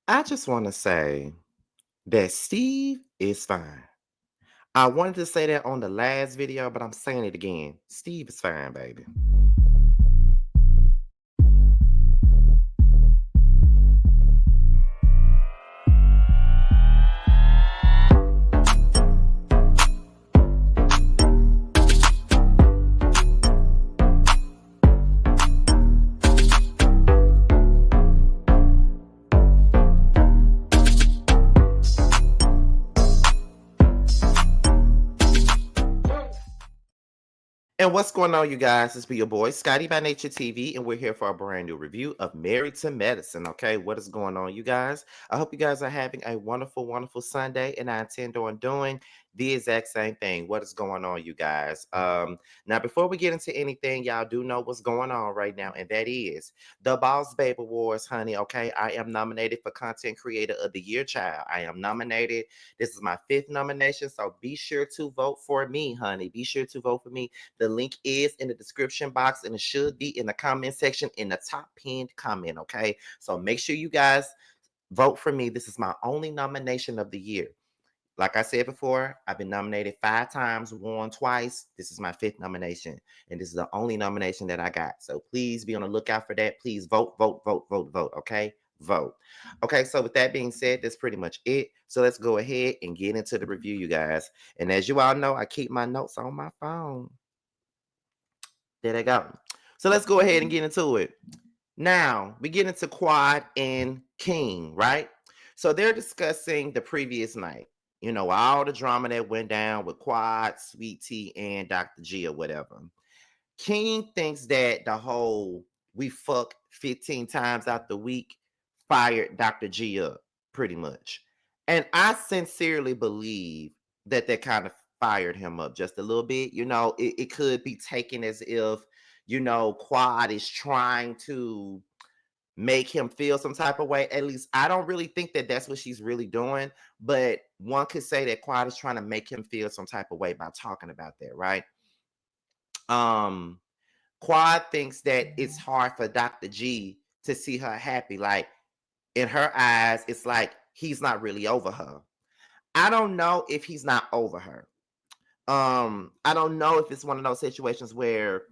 I just want to say that Steve is fine. I wanted to say that on the last video, but I'm saying it again. Steve is fine, baby. And what's going on, you guys? It's be your boy, Scotty by Nature TV, and we're here for a brand new review of Married to Medicine. Okay, what is going on, you guys? I hope you guys are having a wonderful, wonderful Sunday, and I intend on doing the exact same thing. What is going on, you guys? Now, before we get into anything, y'all do know what's going on right now, and that is the Boss Babe Awards, honey. Okay, I am nominated for Content Creator of the Year, child. I am nominated. This is my fifth nomination, so be sure to vote for me, honey. Be sure to vote for me. The link is in the description box and it should be in the comment section in the top pinned comment. Okay. So make sure you guys vote for me. This is my only nomination of the year. Like I said before, I've been nominated 5 times, won twice. This is my fifth nomination, and this is the only nomination that I got. So please be on the lookout for that. Please vote, vote, vote, vote, vote. Okay, vote. Okay, so with that being said, that's pretty much it. So let's go ahead and get into the review, you guys. And as you all know, I keep my notes on my phone. There they go. So let's go ahead and get into it. Now we get into Quad and King, right? So they're discussing the previous night. You know, all the drama that went down with Quad, Sweet Tea, and Dr. G or whatever. King thinks that the whole we fuck 15 times out the week fired Dr. G up, pretty much. And I sincerely believe that that kind of fired him up just a little bit. You know, it could be taken as if, Quad is trying to make him feel some type of way. At least I don't really think that that's what she's really doing. But one could say that Quad is trying to make him feel some type of way by talking about that, right? Um, Quad thinks that it's hard for Dr. G to see her happy. Like in her eyes, it's like he's not really over her. I don't know if he's not over her. I don't know if it's one of those situations where,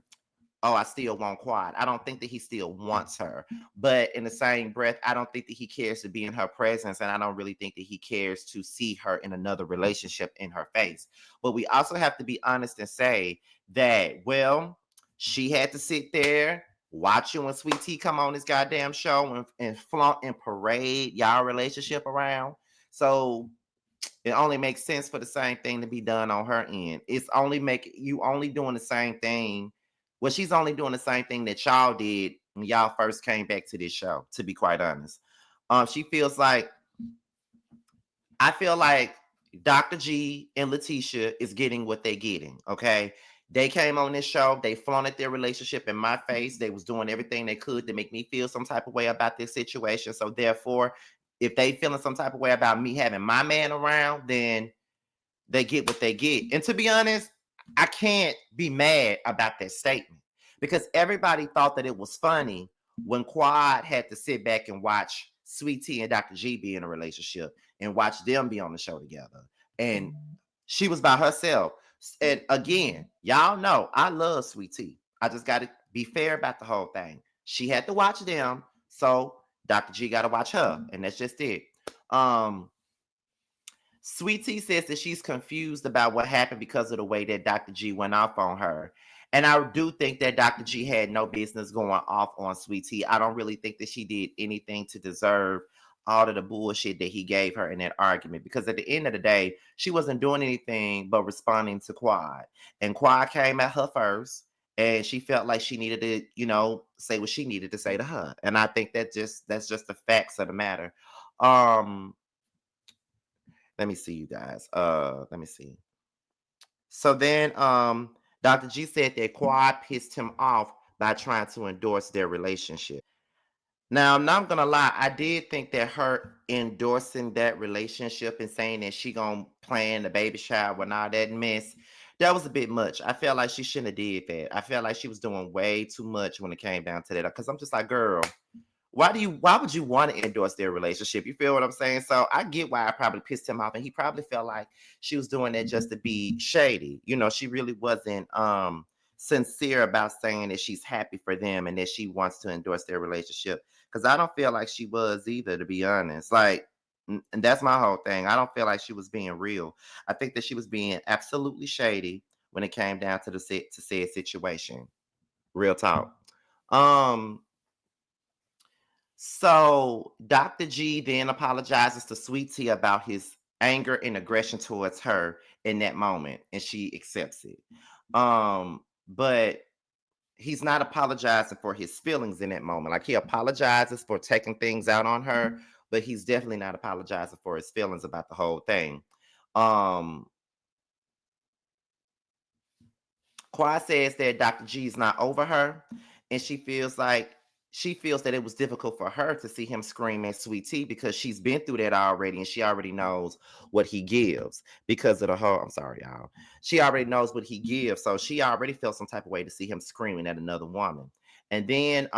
oh, I still want Quad. I don't think that he still wants her. But in the same breath, I don't think that he cares to be in her presence. And I don't really think that he cares to see her in another relationship in her face. But we also have to be honest and say that, well, she had to sit there, watch you and Sweet Tea come on this goddamn show and flaunt and parade y'all relationship around. So it only makes sense for the same thing to be done on her end. It's only make you only doing the same thing. Well, she's only doing the same thing that y'all did when y'all first came back to this show, to be quite honest. She feels like I feel like Dr. G and Letitia is getting what they're getting. Okay. They came on this show, they flaunted their relationship in my face. They was doing everything they could to make me feel some type of way about this situation. So therefore, if they feeling some type of way about me having my man around, then they get what they get. And to be honest, I can't be mad about that statement because everybody thought that it was funny when Quad had to sit back and watch Sweet Tea and Dr. G be in a relationship and watch them be on the show together. And she was by herself. And again, y'all know I love Sweet Tea. I just got to be fair about the whole thing. She had to watch them, so Dr. G got to watch her, and that's just it. Um, Sweet Tea says that she's confused about what happened because of the way that Dr. G went off on her. And I do think that Dr. G had no business going off on Sweet Tea. I don't really think that she did anything to deserve all of the bullshit that he gave her in that argument. Because at the end of the day, she wasn't doing anything but responding to Quad. And Quad came at her first. And she felt like she needed to, say what she needed to say to her. And I think that's just the facts of the matter. Um, let me see, you guys. Let me see. So then Dr. G said that Quad pissed him off by trying to endorse their relationship. Now, I'm not gonna lie, I did think that her endorsing that relationship and saying that she gonna plan the baby shower and all that mess, that was a bit much. I felt like she shouldn't have did that. I felt like she was doing way too much when it came down to that. Because I'm just like, girl, why would you want to endorse their relationship? You feel what I'm saying? So I get why I probably pissed him off, and he probably felt like she was doing that just to be shady. She really wasn't sincere about saying that she's happy for them and that she wants to endorse their relationship. Because I don't feel like she was either, to be honest. Like, and that's my whole thing. I don't feel like she was being real. I think that she was being absolutely shady when it came down to to said situation. Real talk. Um, so Dr. G then apologizes to Sweet Tea about his anger and aggression towards her in that moment, and she accepts it. But he's not apologizing for his feelings in that moment. Like, he apologizes for taking things out on her, but he's definitely not apologizing for his feelings about the whole thing. Um, Quad says that Dr. G is not over her, and she feels that it was difficult for her to see him scream at Sweet Tea because she's been through that already, and she already knows what he gives because of the whole. I'm sorry, y'all. She already knows what he gives, so she already felt some type of way to see him screaming at another woman. And then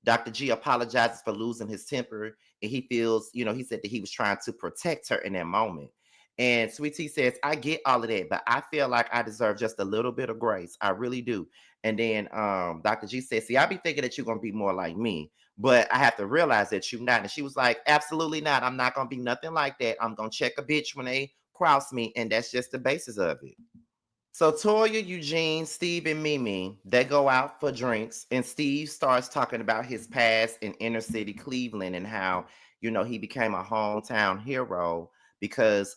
Dr. G apologizes for losing his temper, and he feels, he said that he was trying to protect her in that moment. And Sweet Tea says, I get all of that, but I feel like I deserve just a little bit of grace. I really do. And then Dr. G says, see, I be thinking that you're gonna be more like me, but I have to realize that you're not. And she was like, absolutely not. I'm not gonna be nothing like that. I'm gonna check a bitch when they cross me, and that's just the basis of it. So Toya, Eugene, Steve, and Mimi, they go out for drinks, and Steve starts talking about his past in inner city Cleveland and how, he became a hometown hero because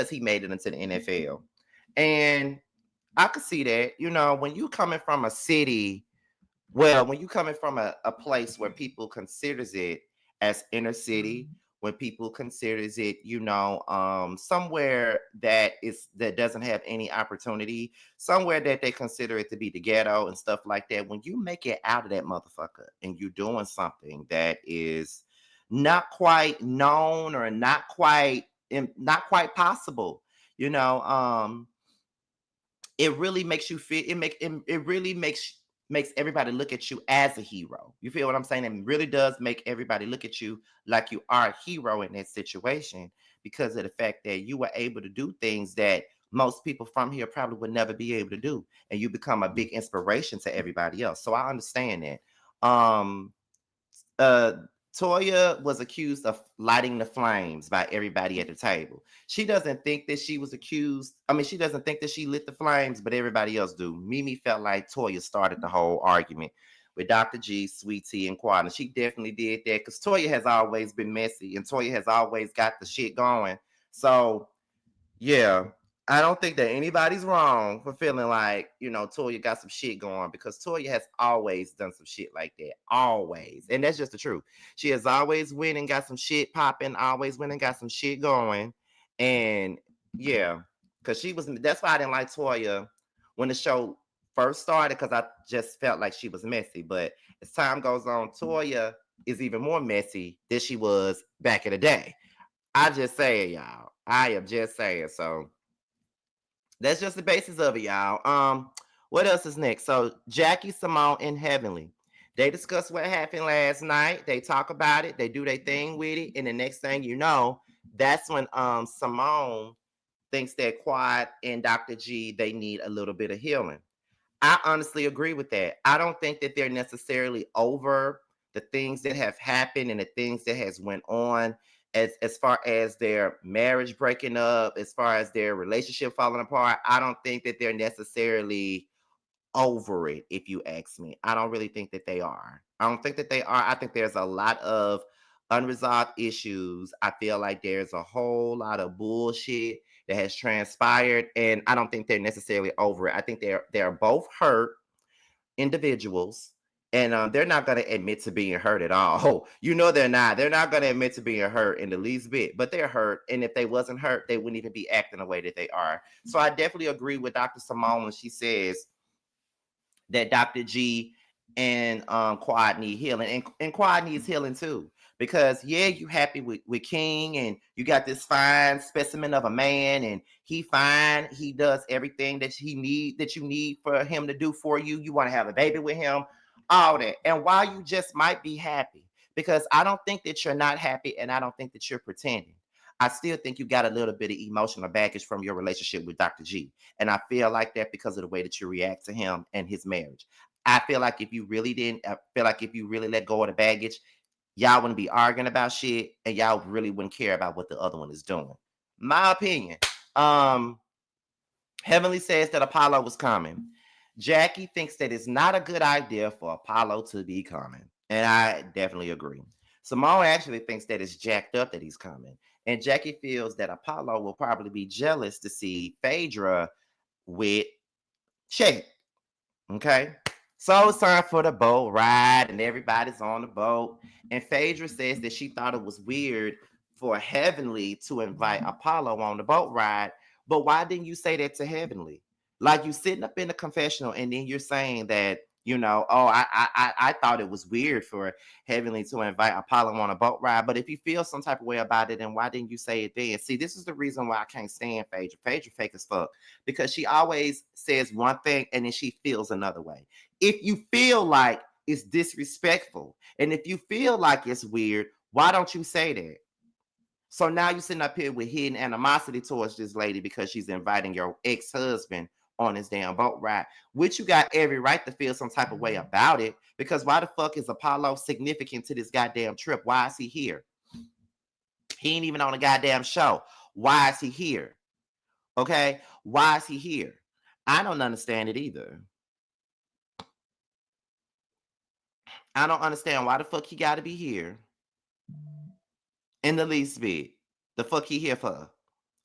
he made it into the NFL. And I could see that, when you coming from a city, when you coming from a place where people considers it as inner city, when people considers it, somewhere that doesn't have any opportunity, somewhere that they consider it to be the ghetto and stuff like that. When you make it out of that motherfucker and you're doing something that is not quite known or not quite possible, you know, it really makes you feel it really makes everybody look at you as a hero. You feel what I'm saying? It really does make everybody look at you like you are a hero in that situation because of the fact that you were able to do things that most people from here probably would never be able to do, and you become a big inspiration to everybody else. So I understand that. Uh Toya was accused of lighting the flames by everybody at the table. She doesn't think that she was accused. I mean, she doesn't think that she lit the flames, but everybody else do. Mimi felt like Toya started the whole argument with Dr. G, Sweet Tea, and Quad. And she definitely did that because Toya has always been messy and Toya has always got the shit going. So yeah, I don't think that anybody's wrong for feeling like, Toya got some shit going because Toya has always done some shit like that. Always. And that's just the truth. She has always went and got some shit popping, always went and got some shit going. And yeah, because that's why I didn't like Toya when the show first started because I just felt like she was messy. But as time goes on, Toya is even more messy than she was back in the day. I just say it, y'all. I am just saying. So that's just the basis of it, y'all. What else is next? So Jackie, Simone, and Heavenly. They discuss what happened last night. They talk about it. They do their thing with it. And the next thing you know, that's when Simone thinks that Quad and Dr. G they need a little bit of healing. I honestly agree with that. I don't think that they're necessarily over the things that have happened and the things that has went on as far as their marriage breaking up, as far as their relationship falling apart. I don't think that they're necessarily over it, if you ask me. I don't really think that they are. I don't think that they are. I think there's a lot of unresolved issues. I feel like there's a whole lot of bullshit that has transpired, and I don't think they're necessarily over it. I think they're both hurt individuals, and they're not going to admit to being hurt at all. They're not. They're not going to admit to being hurt in the least bit, but they're hurt. And if they wasn't hurt, they wouldn't even be acting the way that they are. So I definitely agree with Dr. Simone when she says that Dr. G and Quad need healing, and Quad needs healing too. Because yeah, you happy with King, and you got this fine specimen of a man, and he fine. He does everything that you need for him to do for you. You want to have a baby with him. all that. And while you just might be happy, because I don't think that you're not happy and I don't think that you're pretending. I still think you got a little bit of emotional baggage from your relationship with Dr. G. And I feel like that because of the way that you react to him and his marriage. I feel like if you really didn't, I feel like if you really let go of the baggage, y'all wouldn't be arguing about shit and y'all really wouldn't care about what the other one is doing. My opinion. Um, Heavenly says that Apollo was coming. Jackie thinks that it's not a good idea for Apollo to be coming. And I definitely agree. Simone actually thinks that it's jacked up that he's coming. And Jackie feels that Apollo will probably be jealous to see Phaedra with Shay. Okay. So it's time for the boat ride, and everybody's on the boat. And Phaedra says that she thought it was weird for Heavenly to invite Apollo on the boat ride. But why didn't you say that to Heavenly? Like you sitting up in the confessional, and then you're saying that, oh, I thought it was weird for Heavenly to invite Apollo on a boat ride. But if you feel some type of way about it, then why didn't you say it then? See, this is the reason why I can't stand Phaedra. Phaedra fake as fuck because she always says one thing and then she feels another way. If you feel like it's disrespectful and if you feel like it's weird, why don't you say that? So now you're sitting up here with hidden animosity towards this lady because she's inviting your ex-husband on his damn boat ride, which you got every right to feel some type of way about it, because why the fuck is Apollo significant to this goddamn trip? Why is he here? He ain't even on a goddamn show. Why is he here? Okay? Why is he here? I don't understand it either. I don't understand why the fuck he gotta be here in the least bit. The fuck he here for?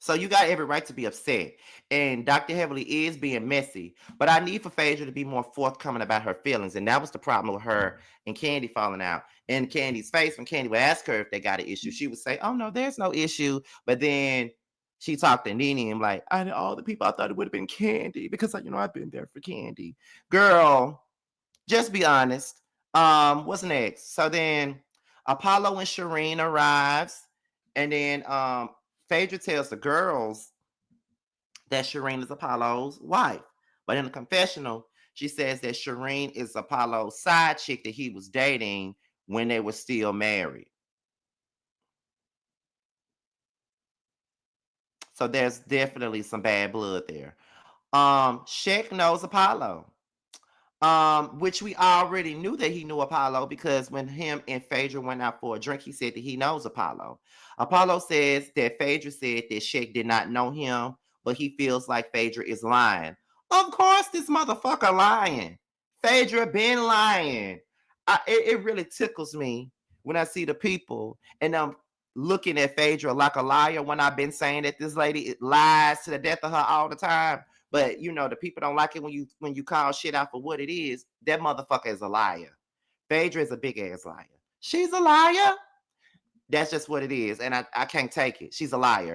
So you got every right to be upset. And Dr. Heavenly is being messy. But I need for Phaedra to be more forthcoming about her feelings. And that was the problem with her and Candy falling out. In Candy's face, when Candy would ask her if they got an issue, she would say, oh no, there's no issue. But then she talked to Nene and like, I know all the people I thought it would have been Candy because I've been there for Candy. Girl, just be honest. What's next? So then Apollo and Shireen arrives, and then Phaedra tells the girls that Shireen is Apollo's wife. But in the confessional, she says that Shireen is Apollo's side chick that he was dating when they were still married. So there's definitely some bad blood there. Shek knows Apollo. Which we already knew that he knew Apollo because when him and Phaedra went out for a drink, he said that he knows Apollo. Apollo says that Phaedra said that Shek did not know him, but he feels like Phaedra is lying. Of course, this motherfucker lying. Phaedra been lying. It really tickles me when I see the people and I'm looking at Phaedra like a liar when I've been saying that this lady lies to the death of her all the time. But the people don't like it when you call shit out for what it is. That motherfucker is a liar. Phaedra is a big ass liar. She's a liar. That's just what it is, and I can't take it. She's a liar.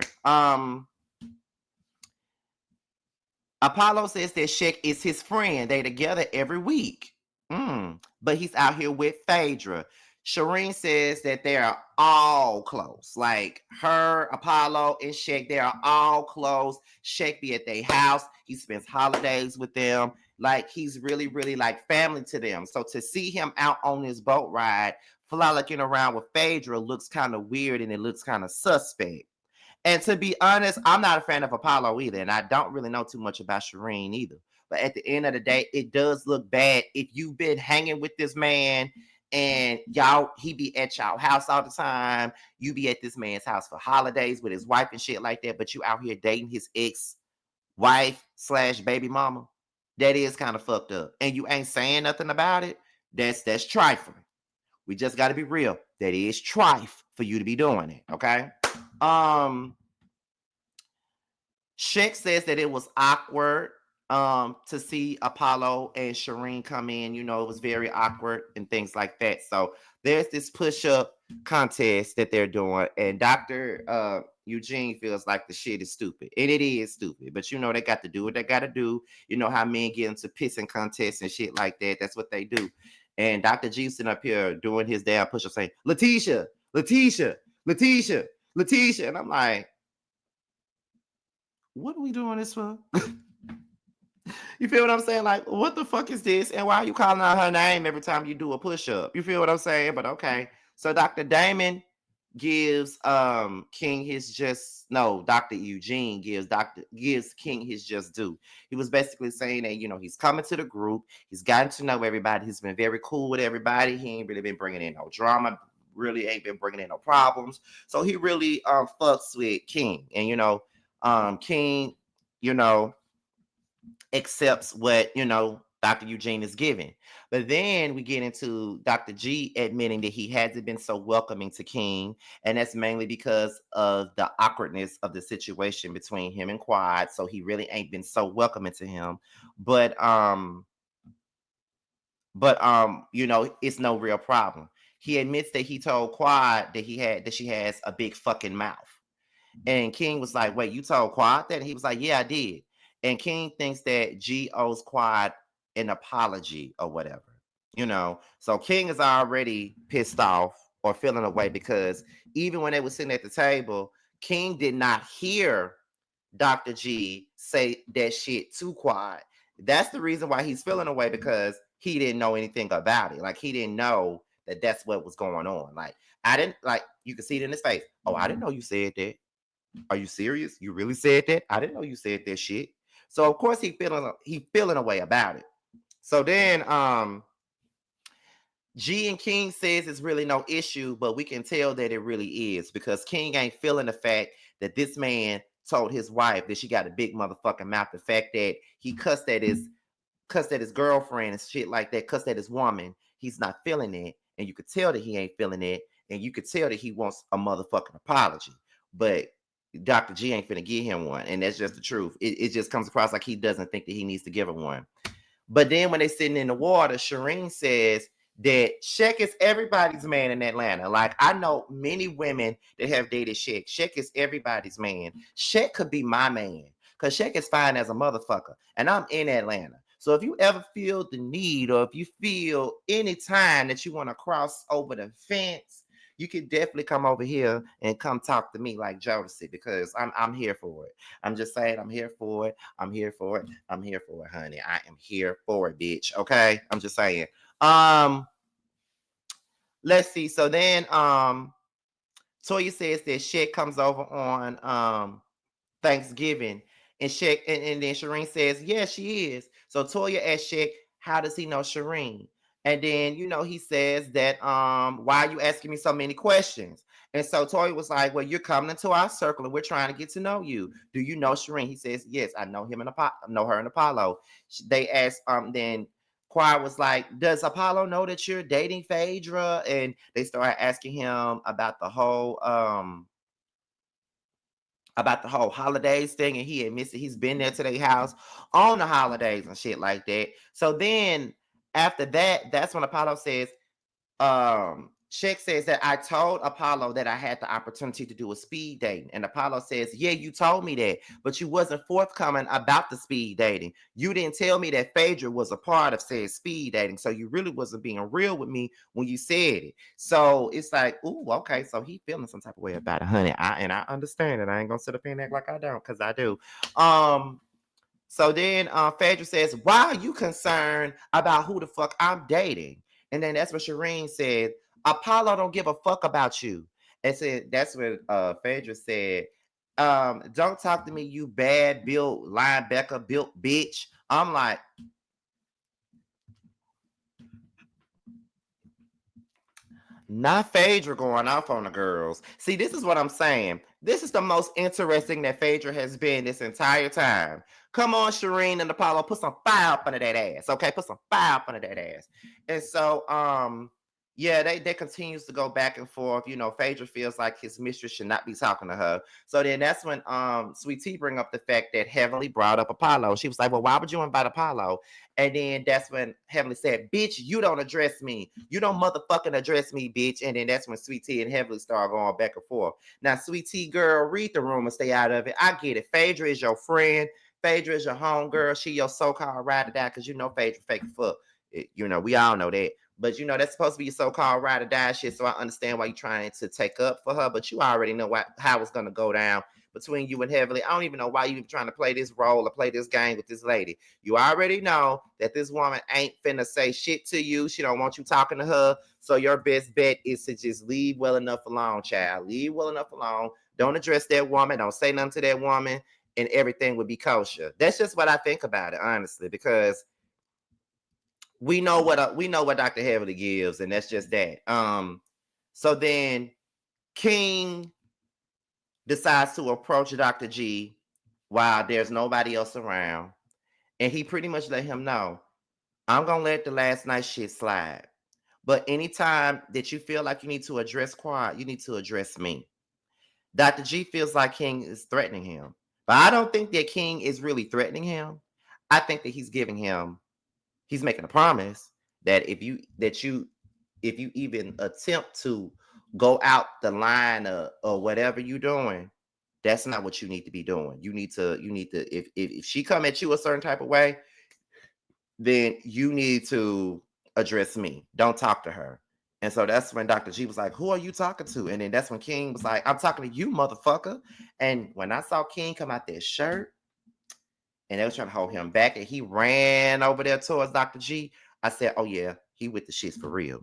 Apollo says that Shek is his friend. They together every week. But he's out here with Phaedra. Shireen says that they are all close. Like her, Apollo, and Shek, they are all close. Shek be at their house. He spends holidays with them. Like he's really, really like family to them. So to see him out on this boat ride, frolicking around with Phaedra looks kind of weird and it looks kind of suspect. And to be honest, I'm not a fan of Apollo either. And I don't really know too much about Shireen either. But at the end of the day, it does look bad if you've been hanging with this man and he be at y'all house all the time. You be at this man's house for holidays with his wife and shit like that. But you out here dating his ex-wife/baby mama. That is kind of fucked up. And you ain't saying nothing about it. That's trifling. We just got to be real. That is trife for you to be doing it. Okay. Shek says that it was awkward to see Apollo and Shireen come in. It was very awkward and things like that. So there's this push-up contest that they're doing, and Dr. Eugene feels like the shit is stupid. And it is stupid, but they got to do what they got to do. You know how men get into pissing contests and shit like that. That's what they do. And Dr. G sitting up here doing his damn push-up saying, Letitia, Letitia, Letitia, Letitia. And I'm like, what are we doing this for? You feel what I'm saying? Like, what the fuck is this? And why are you calling out her name every time you do a push-up? You feel what I'm saying? But okay. So Dr. Damon gives King his just no, Dr. Eugene gives King his just due. He was basically saying that, he's coming to the group, he's gotten to know everybody, he's been very cool with everybody, he ain't really been bringing in no drama, really ain't been bringing in no problems. So he really fucks with King. And King, you know, accepts what Dr. Eugene is giving. But then we get into Dr. G admitting that he hasn't been so welcoming to King, and that's mainly because of the awkwardness of the situation between him and Quad. So he really ain't been so welcoming to him. But it's no real problem. He admits that he told Quad that she has a big fucking mouth. And King was like, wait, you told Quad that? And he was like, yeah, I did. And King thinks that G owes Quad an apology or whatever. So King is already pissed off or feeling away because even when they were sitting at the table, King did not hear Dr. G say that shit to Quad. That's the reason why he's feeling away, because he didn't know anything about it. Like, he didn't know that that's what was going on. Like, I didn't, like, you can see it in his face. Oh, I didn't know you said that. Are you serious? You really said that? I didn't know you said that shit. So of course he feeling a way about it. So then G and King says it's really no issue, but we can tell that it really is, because King ain't feeling the fact that this man told his wife that she got a big motherfucking mouth. The fact that he cussed at his girlfriend and shit like that, cussed at his woman. He's not feeling it, and you could tell that he ain't feeling it, and you could tell that he wants a motherfucking apology. But Dr. G ain't finna give him one, and that's just the truth. It just comes across like he doesn't think that he needs to give him one. But then when they sitting in the water, Shireen says that Sheck is everybody's man in Atlanta. Like, I know many women that have dated Sheck. Sheck is everybody's man. Sheck could be my man, because Sheck is fine as a motherfucker, and I'm in Atlanta. So if you ever feel the need, or if you feel any time that you want to cross over the fence, you can definitely come over here and come talk to me like Jodeci, because I'm here for it. I'm just saying, I'm here for it. I'm here for it. I'm here for it, honey. I am here for it, bitch. Okay? I'm just saying. Let's see. So then Toya says that shit comes over on Thanksgiving. And then Shireen says, yeah, she is. So Toya asks Shaq, how does he know Shireen? And then, he says that, why are you asking me so many questions? And so Toya was like, well, you're coming into our circle and we're trying to get to know you. Do you know Shireen? He says, yes, I know know her and Apollo. They asked, then Choir was like, does Apollo know that you're dating Phaedra? And they started asking him about the whole holidays thing, and he admits that he's been there to their house on the holidays and shit like that. So then after that, that's when Apollo says, Sheck says that I told Apollo that I had the opportunity to do a speed dating. And Apollo says, yeah, you told me that, but you wasn't forthcoming about the speed dating. You didn't tell me that Phaedra was a part of said speed dating. So you really wasn't being real with me when you said it. So it's like, ooh, okay. So he feeling some type of way about it, honey. I understand it. I ain't gonna sit up here and act like I don't, because I do. So then Phaedra says, why are you concerned about who the fuck I'm dating? And then that's what Shireen said, Apollo don't give a fuck about you. And said that's what Phaedra said. Don't talk to me, you bad built linebacker built bitch. I'm like, not Phaedra going off on the girls. See, this is what I'm saying. This is the most interesting that Phaedra has been this entire time. Come on, Shireen and Apollo, put some fire up under that ass. Okay, put some fire up under that ass. And so, yeah, they continues to go back and forth. Phaedra feels like his mistress should not be talking to her. So then that's when Sweet Tea bring up the fact that Heavenly brought up Apollo. She was like, well, why would you invite Apollo? And then that's when Heavenly said, bitch, you don't address me. You don't motherfucking address me, bitch. And then that's when Sweet Tea and Heavenly start going back and forth. Now, Sweet Tea girl, read the room and stay out of it. I get it. Phaedra is your friend. Phaedra is your home girl. She your so-called ride or die, because Phaedra fake fuck. We all know that. But that's supposed to be your so-called ride or die shit. So I understand why you're trying to take up for her. But you already know how it's gonna go down between you and Heavenly. I don't even know why you even trying to play this role or play this game with this lady. You already know that this woman ain't finna say shit to you. She don't want you talking to her. So your best bet is to just leave well enough alone, child. Leave well enough alone. Don't address that woman. Don't say nothing to that woman, and everything would be kosher. That's just what I think about it, honestly, because we know what Dr. Heavenly gives, and that's just that. So then King decides to approach Dr. G while there's nobody else around, and he pretty much let him know, I'm gonna let the last night shit slide. But anytime that you feel like you need to address Quad, you need to address me. Dr. G feels like King is threatening him. But I don't think that King is really threatening him. I think that he's making a promise that if you even attempt to go out the line or whatever you're doing, that's not what you need to be doing. You need to if she come at you a certain type of way, then you need to address me. Don't talk to her. And so that's when Dr. G was like, who are you talking to? And then that's when King was like, I'm talking to you, motherfucker. And when I saw King come out that shirt and they was trying to hold him back and he ran over there towards Dr. G, I said, oh yeah, he with the shits for real.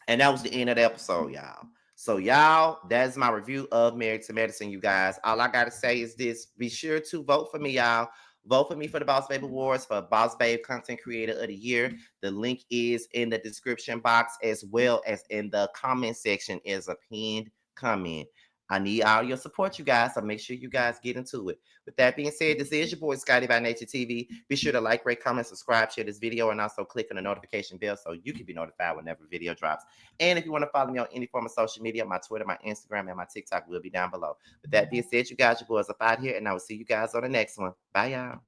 And that was the end of the episode, y'all. So y'all, that's my review of Married to Medicine, you guys. All I got to say is this. Be sure to vote for me, y'all. Vote for me for the Boss Babe Awards for Boss Babe Content Creator of the Year. The link is in the description box as well as in the comment section as a pinned comment. I need all your support, you guys, so make sure you guys get into it. With that being said, this is your boy, Scotty by Nature TV. Be sure to like, rate, comment, subscribe, share this video, and also click on the notification bell so you can be notified whenever a video drops. And if you want to follow me on any form of social media, my Twitter, my Instagram, and my TikTok will be down below. With that being said, you guys, your boys up out here, and I will see you guys on the next one. Bye, y'all.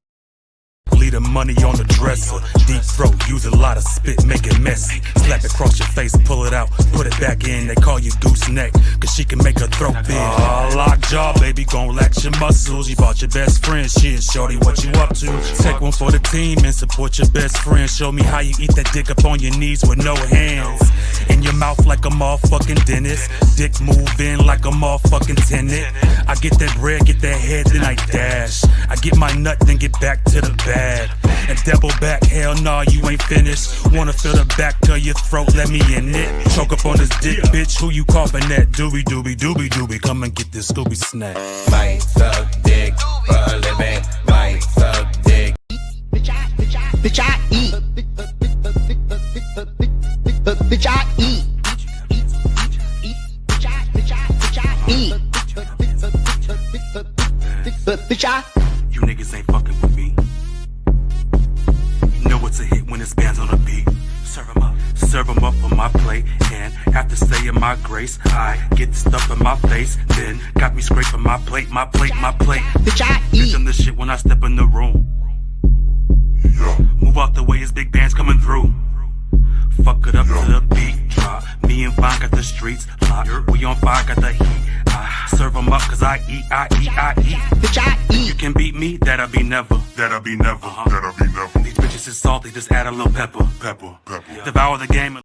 Leave the money on the dresser. Deep throat, use a lot of spit, make it messy. Slap it across your face, pull it out, put it back in. They call you gooseneck, cause she can make her throat big. Lockjaw, baby, gon' relax your muscles. You bought your best friend, shit, shorty, what you up to? Take one for the team and support your best friend. Show me how you eat that dick up on your knees with no hands. In your mouth like a motherfucking dentist. Dick move in like a motherfucking tenant. I get that bread, get that head, then I dash. I get my nut, then get back to the bag. And double back, hell nah, you ain't finished. Wanna feel the back of your throat, let me in it. Choke up on this dick, bitch, who you coughing at? Doobie, doobie, doobie, doobie, come and get this Scooby snack. Might suck dick for a living, might suck dick. Bitch, I eat. Bitch, I eat. Bitch, I. You niggas ain't fucking with me. You know it's a hit when it's bands on the beat. Serve 'em up on my plate. And after saying my grace, I get the stuff in my face. Then got me scraping my plate, my plate, my plate. Bitch, I eat. Bitch, I'm the shit when I step in the room. Move out the way, it's big bands coming through. Fuck it up to the beat drop. Me and Vine got the streets locked. We on fire, got the heat. I serve 'em up cause I eat. Bitch, I eat. You can beat me, that'll be never. That'll be never. These bitches is salty, just add a little pepper. Devour the game.